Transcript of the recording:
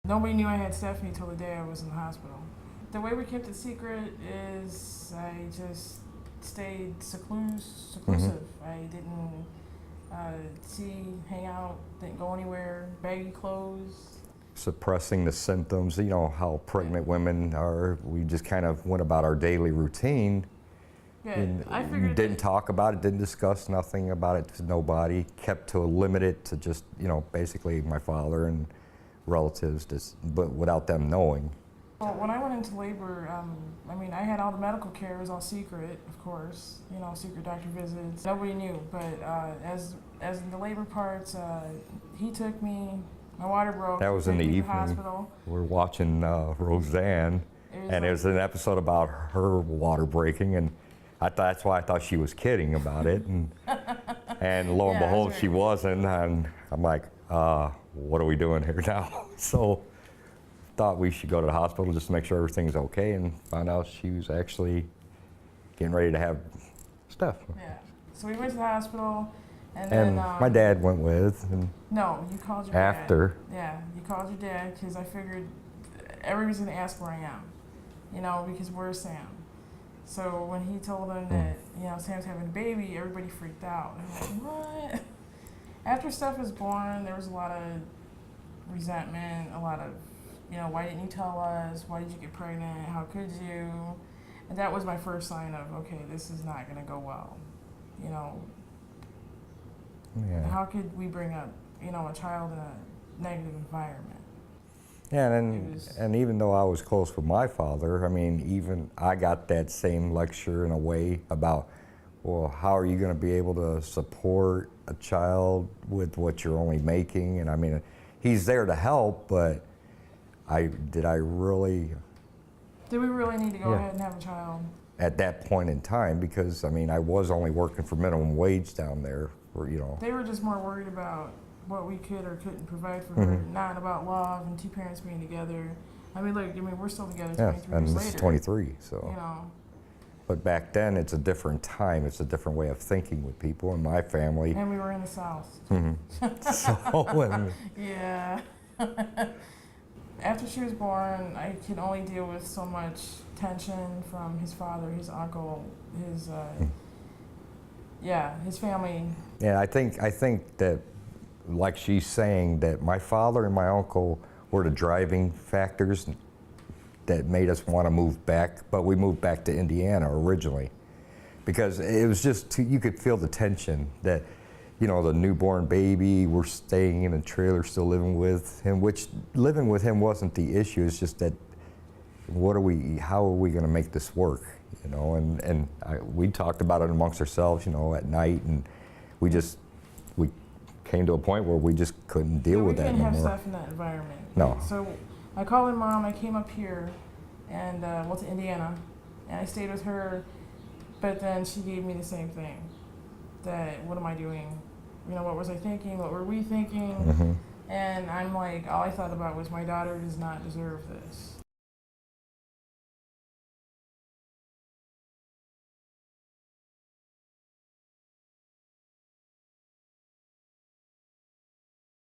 Nobody knew I had Stephanie till the day I was in the hospital. The way we kept it secret is I just stayed seclusive. I didn't hang out, didn't go anywhere, baggy clothes. Suppressing the symptoms, you know how pregnant women are. We just kind of went about our daily routine. Yeah, I figured Didn't talk about it, didn't discuss nothing about it to nobody. Kept to limit it to just, you know, basically my father and relatives, just, but without them knowing. Well, when I went into labor, I mean, I had all the medical care. It was all secret, of course. You know, secret doctor visits. Nobody knew. But as in the labor parts, he took me. My water broke. That was in the took me to evening. hospital. We're watching Roseanne, and it was an episode about her water breaking, and that's why I thought she was kidding about it, and lo and Yeah, behold, that's she right. wasn't, and I'm like, what are we doing here now? So thought we should go to the hospital just to make sure everything's okay, and found out she was actually getting ready to have Steph. Yeah. So we went to the hospital, and And then my dad went with, and No, you called your after. dad. Yeah, you called your dad because I figured everybody's gonna ask where I am, you know, because where's Sam? So when he told them that, you know, Sam's having a baby, everybody freaked out. I'm like, what? After Steph was born, there was a lot of resentment, a lot of, you know, why didn't you tell us? Why did you get pregnant? How could you? And that was my first sign of, okay, this is not gonna go well. You know, Yeah. how could we bring up, you know, a child in a negative environment? Yeah, It was- and even though I was close with my father, I mean, even I got that same lecture in a way about, well, how are you going to be able to support a child with what you're only making? And I mean, he's there to help, but did I really, Did we really need to go Yeah. ahead and have a child? at that point in time, because I mean, I was only working for minimum wage down there, for, you know. They were just more worried about what we could or couldn't provide for her, not about love and two parents being together. I mean, look, I mean, we're still together Yeah, 23 and years this later. is 23, so. You know, But back then, it's a different time. It's a different way of thinking with people. And my family, and we were in the South. so, and Yeah. After she was born, I could only deal with so much tension from his father, his uncle, his, his family. yeah, I think that, like she's saying, that my father and my uncle were the driving factors that made us want to move back. But we moved back to Indiana originally because it was just you could feel the tension that, you know, the newborn baby, we're staying in a trailer, still living with him, which living with him wasn't the issue. It's just that how are we going to make this work, you know? And we talked about it amongst ourselves, you know, at night, and we came to a point where we just couldn't deal with that We no couldn't have more. stuff in that environment. No. So I called my mom. I came up here and went to Indiana, and I stayed with her. But then she gave me the same thing. That what am I doing? You know, what was I thinking? What were we thinking? And I'm like, all I thought about was my daughter does not deserve this.